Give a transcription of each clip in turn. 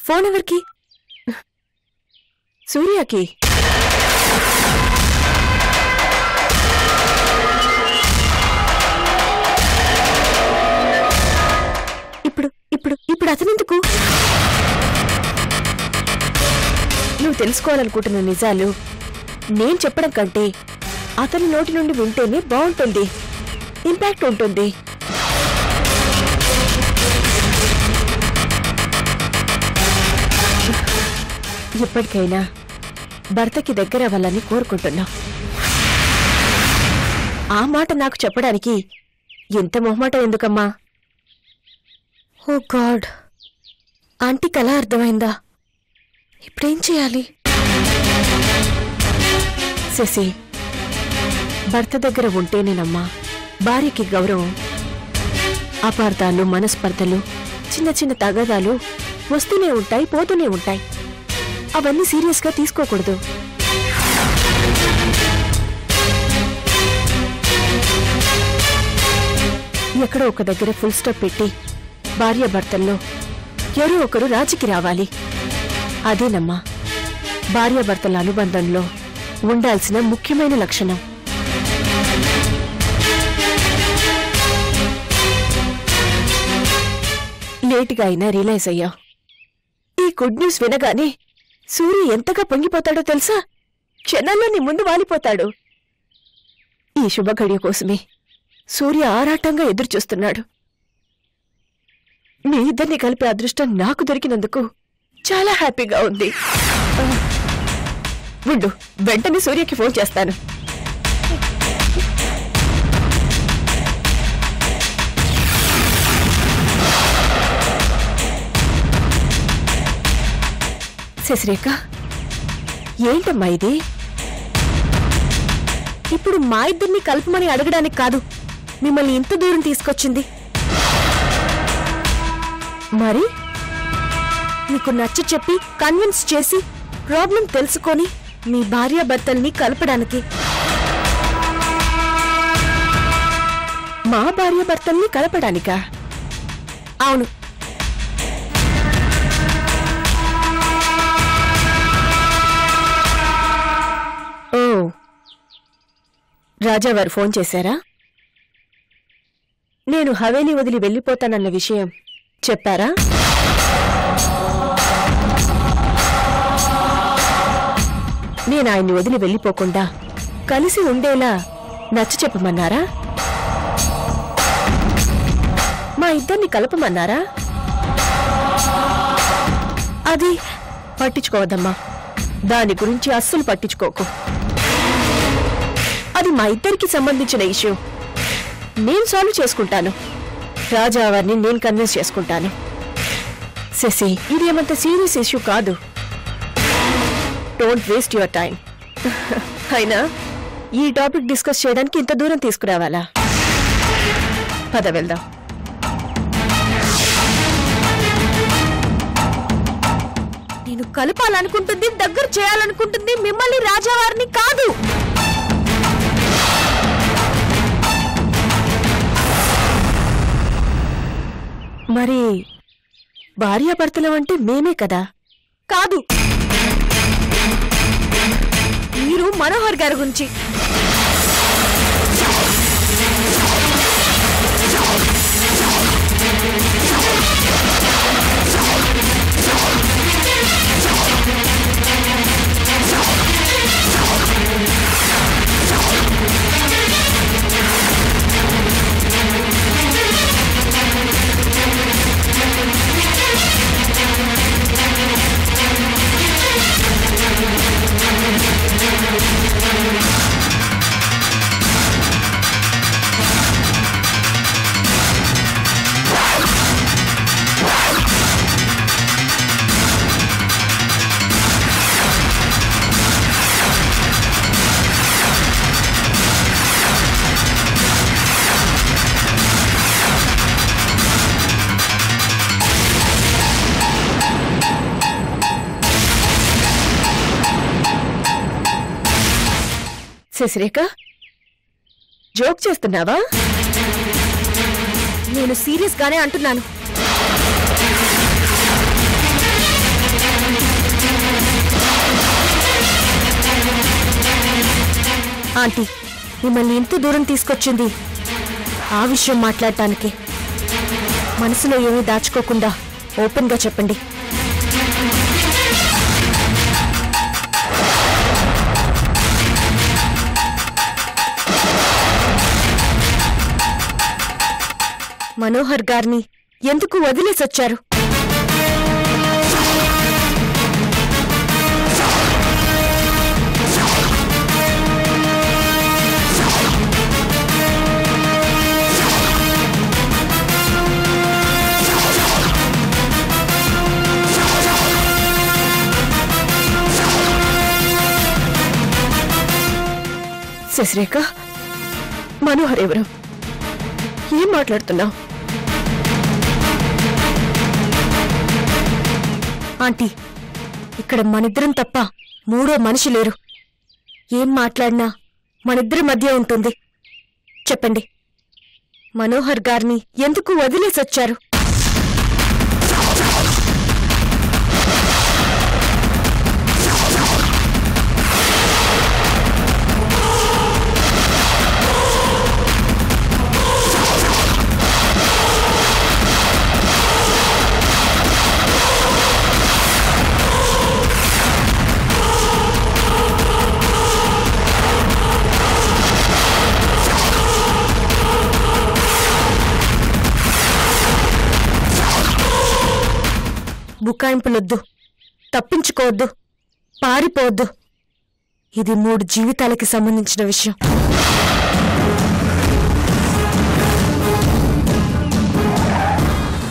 Phone ఎవరికి? సూర్యకి. ఇప్పుడు అతనెందుకు? నువ్వు తెలుసుకోవాలనుకుంటున్న నిజాలు నేను చెప్పడం కంటే అతని నోటి నుండి వింటేనే బాగుంటుంది, ఇంపాక్ట్ ఉంటుంది. ఇప్పటికైనా భర్తకి దగ్గర అవ్వాలని కోరుకుంటున్నా. ఆ మాట నాకు చెప్పడానికి ఎంత మొహమాటం ఎందుకమ్మా? ఓ గాడ్, ఆంటీకి అలా అర్థమైందా? ఇప్పుడేం చేయాలి? శశి, భర్త దగ్గర ఉంటేనేనమ్మా భార్యకి గౌరవం. అపార్థాలు, మనస్పర్ధలు, చిన్న చిన్న తగాదాలు వస్తూనే ఉంటాయి, పోతూనే ఉంటాయి. అవన్నీ సీరియస్గా తీసుకోకూడదు. ఎక్కడో ఒక దగ్గర ఫుల్ స్టాప్ పెట్టి భార్యాభర్తల్లో ఎవరో ఒకరు రాజీకి రావాలి. అదేనమ్మా భార్యాభర్తల అనుబంధంలో ఉండాల్సిన ముఖ్యమైన లక్షణం. లేటుగా అయినా రియలైజ్ అయ్యా. ఈ గుడ్ న్యూస్ వినగానే సూర్య ఎంతగా పొంగిపోతాడో తెలుసా? క్షణాల్లో నీ ముందు వాలిపోతాడు. ఈ శుభఘడియ కోసమే సూర్య ఆరాటంగా ఎదురుచూస్తున్నాడు. మీ ఇద్దరిని కలిపే అదృష్టం నాకు దొరికినందుకు చాలా హ్యాపీగా ఉంది. ఉండు, వెంటనే సూర్యకి ఫోన్ చేస్తాను. శశిరేఖ, ఏంటమ్మా ఇది? ఇప్పుడు మా ఇద్దరిని కలపమని అడగడానికి కాదు మిమ్మల్ని ఇంత దూరం తీసుకొచ్చింది. మరి నీకు నచ్చ చెప్పి కన్విన్స్ చేసి ప్రాబ్లం తెలుసుకొని మీ భార్యాభర్తల్ని కలపడానికి. మా భార్యాభర్తల్ని కలపడానికా? అవును. ఓ, రాజావారు ఫోన్ చేశారా? నేను హవేలీ వదిలి వెళ్ళిపోతానన్న విషయం చెప్పారా? నేను ఆయన్ని వదిలి వెళ్ళిపోకుండా కలిసి ఉండేలా నచ్చ చెప్పమన్నారా? మా ఇద్దరిని కలపమన్నారా? అది పట్టించుకోవద్దమ్మా. దాని గురించి అస్సలు పట్టించుకోకు. అది మా ఇద్దరికి సంబంధించిన ఇష్యూ. నేను సాల్వ్ చేసుకుంటాను. రాజావారిని నేను కన్విన్స్ చేసుకుంటాను. శశి, ఇదేమంత సీరియస్ ఇష్యూ కాదు. Don't waste your time. అయినా ఈ టాపిక్ డిస్కస్ చేయడానికి ఇంత దూరం తీసుకురావాలా? పద వెళ్దాం. నేను కలపాలనుకుంటుంది, దగ్గర చేయాలనుకుంటుంది మిమ్మల్ని, రాజావారిని కాదు. మరి భార్యాభర్తలం అంటే మేమే కదా? కాదు, మీరు మనోహర్ గారి గురించి. శశిరేఖ, జోక్ చేస్తున్నావా? నేను సీరియస్ గానే అంటున్నాను. ఆంటీ, మిమ్మల్ని ఇంత దూరం తీసుకొచ్చింది ఆ విషయం మాట్లాడటానికి. మనసులో ఏమీ దాచుకోకుండా ఓపెన్గా చెప్పండి. మనోహర్ గారిని ఎందుకు వదిలేసొచ్చారు? శశిరేఖ, మనోహర్ ఎవరు? ఏం మాట్లాడుతున్నావు? ఆంటీ, ఇక్కడ మనిద్దరం తప్ప మూడో మనిషి లేరు. ఏం మాట్లాడినా మనిద్దరి మధ్య ఉంటుంది. చెప్పండి, మనోహర్ గారిని ఎందుకు వదిలేసొచ్చారు? బుకాయింపులొద్దు, తప్పించుకోవద్దు, పారిపోవద్దు. ఇది 3 జీవితాలకి సంబంధించిన విషయం.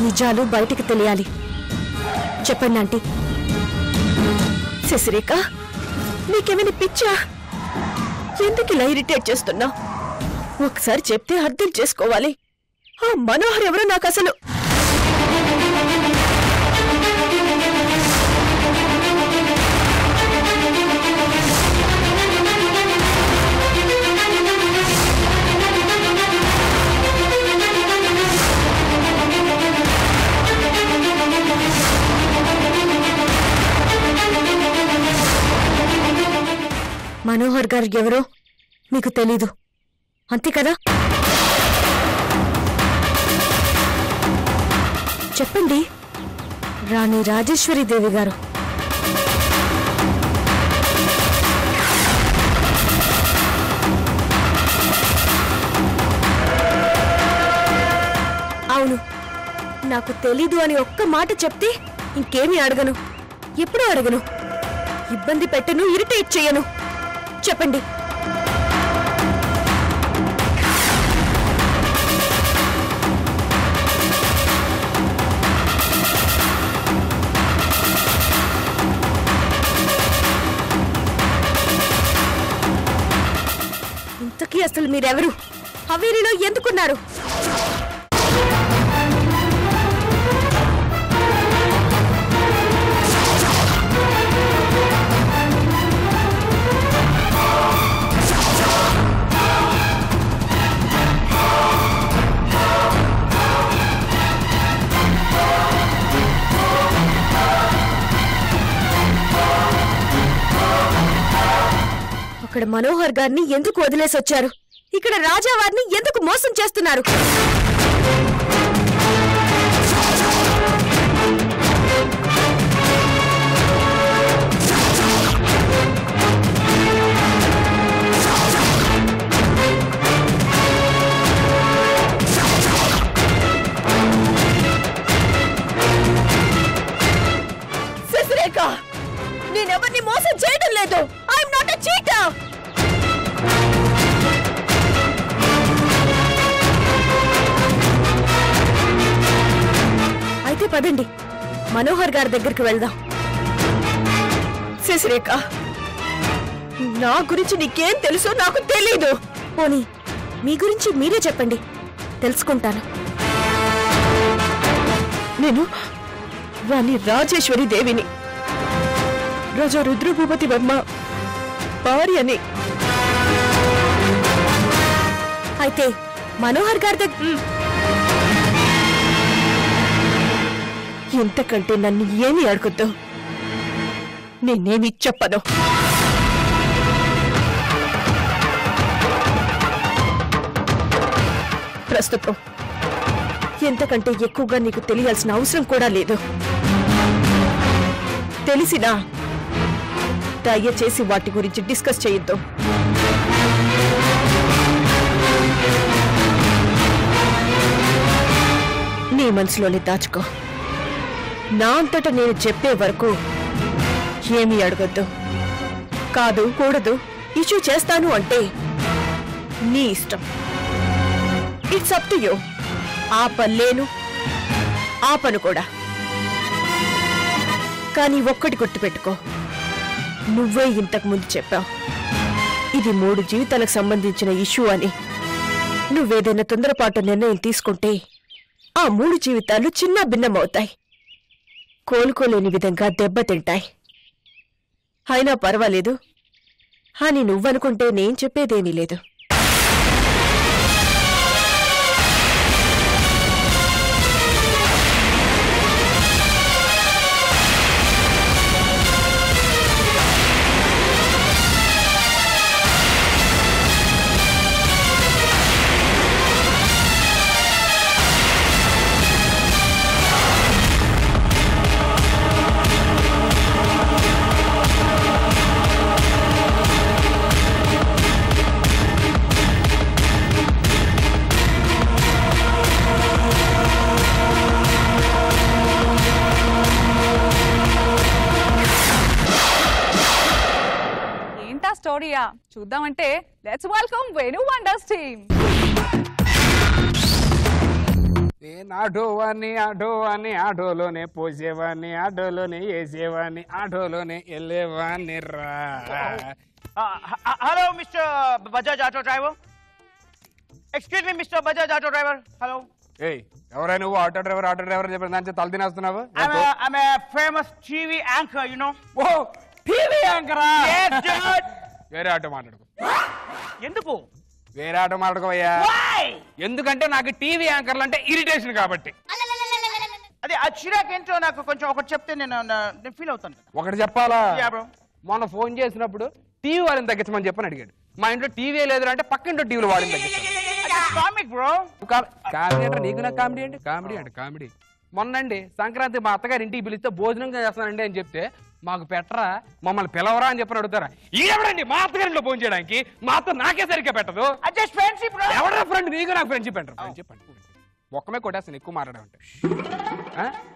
నిజాలు బయటికి తెలియాలి. చెప్పండి ఆంటీ. శశిరేఖ, నీకేమైనా పిచ్చా? ఎందుకు ఇలా ఇరిటేట్ చేస్తున్నావు? ఒకసారి చెప్తే అర్థం చేసుకోవాలి. ఆ మనోహర్ ఎవరో నాకు అసలు. మనోహర్ గారు ఎవరో మీకు తెలీదు, అంతే కదా? చెప్పండి. రాణి రాజేశ్వరి దేవి గారు. అవును, నాకు తెలీదు అని ఒక్క మాట చెప్తే ఇంకేమీ అడగను, ఎప్పుడూ అడగను, ఇబ్బంది పెట్టను, ఇరిటేట్ చేయను. చెప్పండి. ఇంతకీ అసలు మీరెవరు? హవేలీలో ఎందుకున్నారు? అక్కడ మనోహర్ గారిని ఎందుకు వదిలేసొచ్చారు? ఇక్కడ రాజా వారిని ఎందుకు మోసం చేస్తున్నారు? శశిరేఖ, నేనెవరిని మోసం చేయడం లేదు. I'm not a cheater. అయితే పదండి, మనోహర్ గారి దగ్గరికి వెళ్దాం. శశిరేఖ, నా గురించి నీకేం తెలుసో నాకు తెలీదు. పోనీ మీ గురించి మీరే చెప్పండి, తెలుసుకుంటాను. నేను రాణి రాజేశ్వరి దేవిని, రాజా రుద్రభూపతి వర్మ భార్యని. అయితే మనోహర్ గారి దగ్గర ఇంతకంటే నన్ను ఏమీ అడగొద్దు, నేనేమి చెప్పను. ప్రస్తుతం ఎంతకంటే ఎక్కువగా నీకు తెలియాల్సిన అవసరం కూడా లేదు. తెలిసినా దయచేసి వాటి గురించి డిస్కస్ చేయొద్దు. నీ మనసులోనే దాచుకో. నా అంతటా నేను చెప్పే వరకు ఏమీ అడగొద్దు. కాదు కూడదు ఇష్యూ చేస్తాను అంటే నీ ఇష్టం. It's up to you. ఆపలేను, ఆపను కూడా. కానీ ఒక్కటి గుర్తుపెట్టుకో, నువ్వే ఇంతకు ముందు చెప్పావు ఇది 3 జీవితాలకు సంబంధించిన ఇష్యూ అని. నువ్వేదైనా తొందరపాటు నిర్ణయం తీసుకుంటే ఆ 3 జీవితాలు చిన్న భిన్నమవుతాయి, కోలుకోలేని విధంగా దెబ్బతింటాయి. అయినా పర్వాలేదు అని నువ్వనుకుంటే నేను చెప్పేదేమీ లేదు. స్టోరీయా చూద్దామంటే let's welcome Venu wonders team. ఆటోవాన్ని ఆటోలోనే పోసేవాన్ని, ఆటోలోనే వేసేవాన్ని, ఆటోలోనే వెళ్ళేవాన్ని రా. Hello mister Bajaj auto driver. Excuse me mister Bajaj auto driver. Hello. ఏయ్ ఎవరై నువ్వు? ఆటో డ్రైవర్ చెప్పిన దాని తల తినేస్తున్నావు. I'm a famous TV anchor, you know. ఓ టీవీ యాంకరా? Yes, dude. వేరే ఆటో మాట్లాడుకో. ఎందుకు? వేరే ఆటో మాట్లాడుకోవయ్యా. ఎందుకంటే నాకు టీవీ యాంకర్లు అంటే ఇరిటేషన్ కాబట్టి. అదే ఆ చిరాకేంటో నాకు కొంచెం ఒకటి చెప్తే నేను ఫీల్ అవుతాను. ఒకటి చెప్పాలా? బ్రో. మొన్న ఫోన్ చేసినప్పుడు టీవీ వాళ్ళని తగ్గించమని చెప్పని అడిగాడు. మా ఇంట్లో టీవీ లేదు అంటే పక్కింటో టీవీలో వాళ్ళని తగ్గించాను. Comic bro. కామెడీ అంటే నీకు నాకు కామెడీ అంటే కామెడీ. మొన్నండి సంక్రాంతి మా అత్తగారి ఇంటికి పిలిస్తే భోజనం చేస్తానండి అని చెప్తే మాకు పెట్టరా, మమ్మల్ని పిలవరా అని చెప్పని అడుగుతారా? ఈడెవడండి మా అత్తగారింట్లో ఫోన్ చేయడానికి? మా అత్త నాకే సరిగ్గా పెట్టదు. ఎవరా ఫ్రెండ్? నీకు నాకు ఫ్రెండ్షిప్ అంటారు. ఫ్రెండ్షిప్ అంటే ఒక్కమే కొట్టేస్తాను ఎక్కువ మాట్లాడమంటే.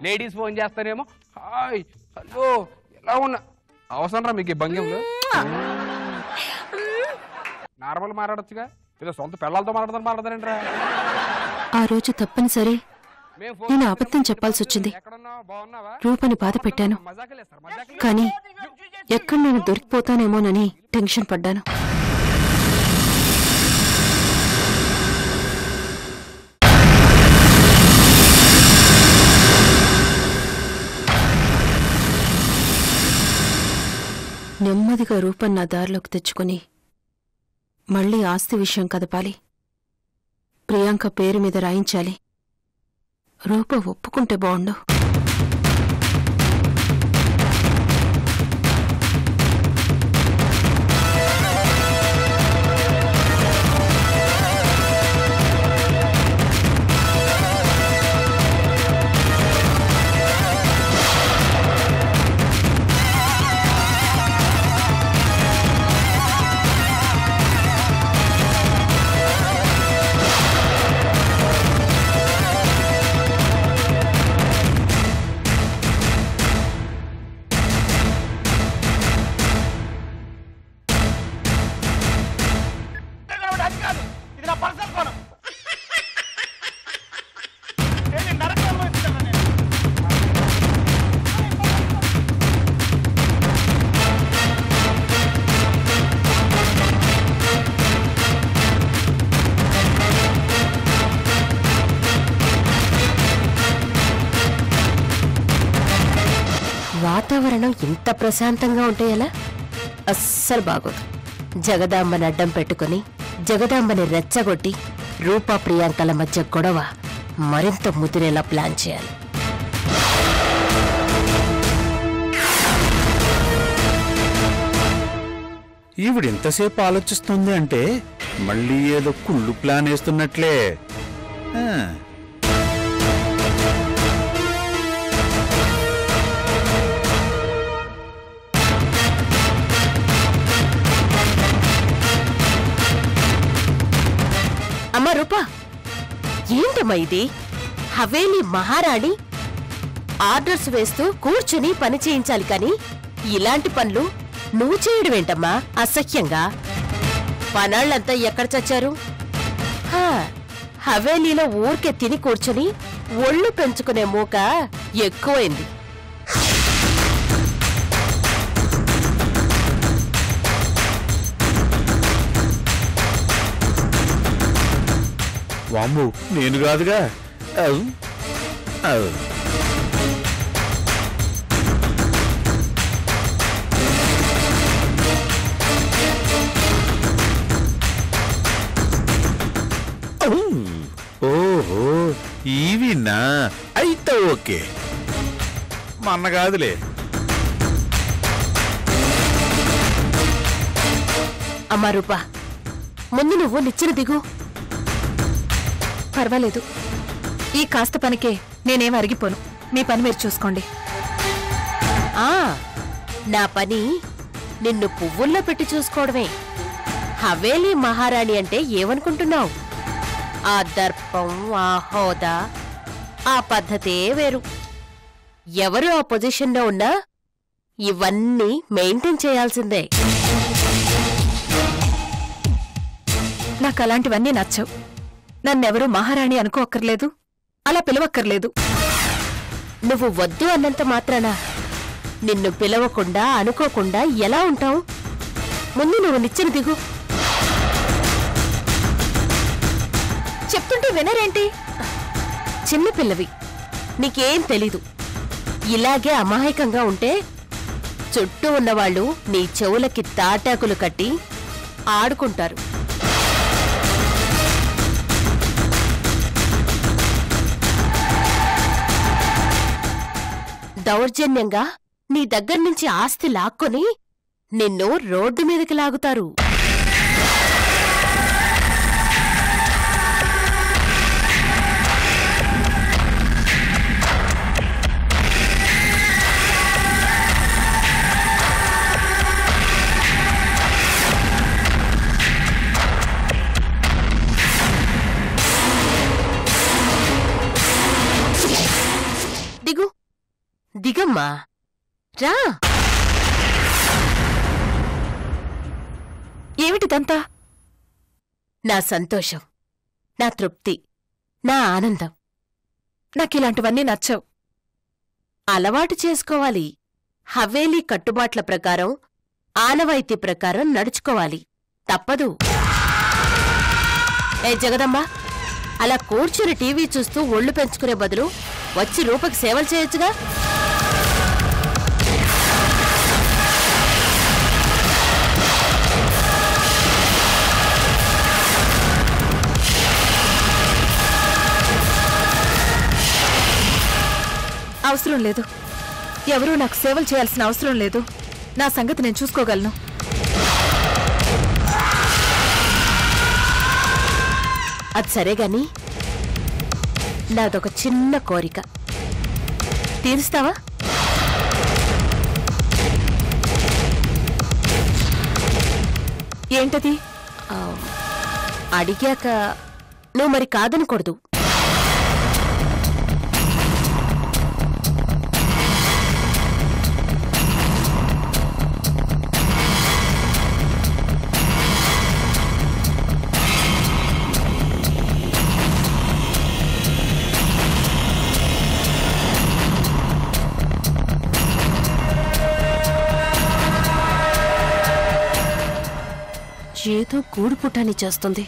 లేడీస్ ఫోన్ చేస్తానేమో హాయ్ హలో ఎలా ఉన్నా. అవసరం రా మీకు ఈ భంగ్యంలో? నార్మల్ మాట్లాడొచ్చుగా. ఏదో సొంత పిల్లలతో మాట్లాడతారండి రా. ఆ రోజు తప్పనిసరి నేను అబద్ధం చెప్పాల్సి వచ్చింది. రూపని బాధ పెట్టాను, కానీ ఎక్కడ నేను దొరికిపోతానేమోనని టెన్షన్ పడ్డాను. నెమ్మదిగా రూపం నా దారిలోకి తెచ్చుకుని మళ్లీ ఆస్తి విషయం కదపాలి. ప్రియాంక పేరు మీద రాయించాలి. రూప ఒప్పుకుంటే బాగుండు. వాతావరణం ఇంత ప్రశాంతంగా ఉంటే ఎలా? అస్సలు బాగోదు. జగదాంబని అడ్డం పెట్టుకుని జగదాంబని రెచ్చగొట్టి రూపా ప్రియాంకల మధ్య గొడవ మరింత ముదిరేలా ప్లాన్ చేయాలి. ఈవిడ ఎంతసేపు ఆలోచిస్తుంది అంటే మళ్ళీ ఏదో కుళ్ళు ప్లాన్ వేస్తున్నట్లే. అమ్మా రూపా, ఏంటమ్మా ఇది? హవేలీ మహారాణి ఆర్డర్స్ వేస్తూ కూర్చుని పని చేయించాలి కాని ఇలాంటి పనులు నువ్వు చేయడమేంటమ్మా? అసహ్యంగా. పనాళ్ళంతా ఎక్కడ చచ్చారు? హవేలీలో ఊరికే తిని కూర్చుని ఒళ్ళు పెంచుకునే మూక ఎక్కువైంది. వామ్ము, నేను కాదుగా. ఓహో, ఈవిన్నా? అయితే ఓకే, మా అన్న కాదులే. అమ్మా రూపా, ముందు నువ్వు నిచ్చెన దిగు. పర్వాలేదు, ఈ కాస్త పనికే నేనేం అరిగిపోను. మీ పని మీరు చూసుకోండి. నా పని నిన్ను పువ్వుల్లో పెట్టి చూసుకోవడమే. హవేలీ మహారాణి అంటే ఏమనుకుంటున్నావు? ఆ దర్పం, ఆ హోదా, ఆ పద్ధతే వేరు. ఎవరు ఆ పొజిషన్లో ఉన్నా ఇవన్నీ మెయింటైన్ చేయాల్సిందే. నాకు అలాంటివన్నీ నచ్చవు. నన్నెవరూ మహారాణి అనుకోక్కర్లేదు, అలా పిలవక్కర్లేదు. నువ్వు వద్దు అన్నంత మాత్రాన నిన్ను పిలవకుండా అనుకోకుండా ఎలా ఉంటావు? ముందు నువ్వు నిచ్చెన దిగు. చెప్తుంటే వినరేంటి? చిన్నపిల్లవి, నీకేం తెలీదు. ఇలాగే అమాయకంగా ఉంటే చుట్టూ ఉన్నవాళ్లు నీ చెవులకి తాటాకులు కట్టి ఆడుకుంటారు. దౌర్జన్యంగా నీ దగ్గర్నుంచి ఆస్తి లాక్కొని నిన్ను రోడ్డు మీదకి లాగుతారు. దిగు, దిగమ్మా, రా. ఏమిటిదంతా? నా సంతోషం, నా తృప్తి, నా ఆనందం. నాకిలాంటివన్నీ నచ్చవు. అలవాటు చేసుకోవాలి. హవేలీ కట్టుబాట్ల ప్రకారం, ఆనవాయితీ ప్రకారం నడుచుకోవాలి. తప్పదు. ఏ జగదమ్మా, అలా కూర్చుని టీవీ చూస్తూ ఒళ్ళు పెంచుకునే బదులు వచ్చి రూపకి సేవలు చేయొచ్చుగా. అవసరం లేదు. ఎవరూ నాకు సేవలు చేయాల్సిన అవసరం లేదు. నా సంగతి నేను చూసుకోగలను. అది సరేగాని నాదొక చిన్న కోరిక, తీరుస్తావా? ఏంటది? అడిగాక నువ్వు మరి కాదనకూడదు. ఏదో గూడు పుటాని చేస్తుంది,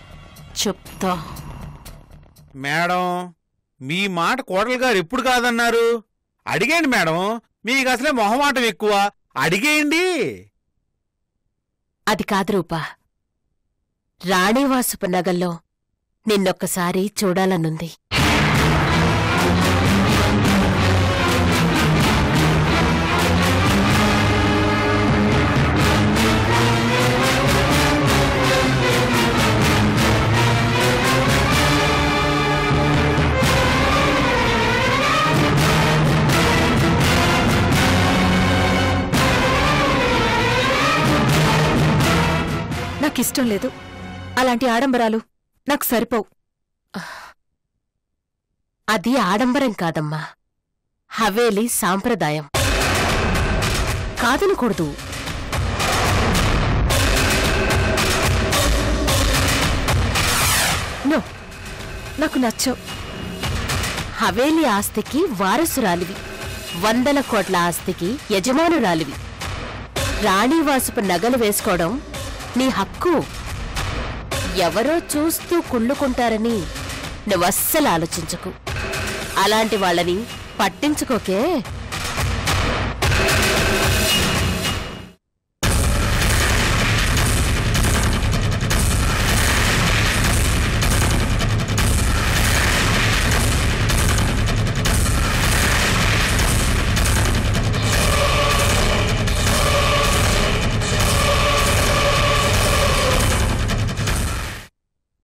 చెప్తా. మేడం, మీ మాట కోడలు గారు ఎప్పుడు కాదన్నారు? అడిగేయండి మేడం, మీకు అసలే మొహమాటం ఎక్కువ. అడిగేయండి. అది కాదు రూపా, రాణివాసపు నగల్లో నిన్నొక్కసారి చూడాలనుంది. నాకిష్టం లేదు. అలాంటి ఆడంబరాలు నాకు సరిపోవు. అది ఆడంబరం కాదమ్మా, హవేలీ సాంప్రదాయం. కాదనకూడదు. నో, నాకు నచ్చవు. హవేలీ ఆస్తికి వారసురాలివి, 100 కోట్ల ఆస్తికి యజమానురాలివి. రాణివాసుపు నగలు వేసుకోవడం నీ హక్కు. ఎవరో చూస్తూ కుళ్ళుకుంటారని నువ్వస్సలు ఆలోచించకు. అలాంటి వాళ్ళని పట్టించుకోకే.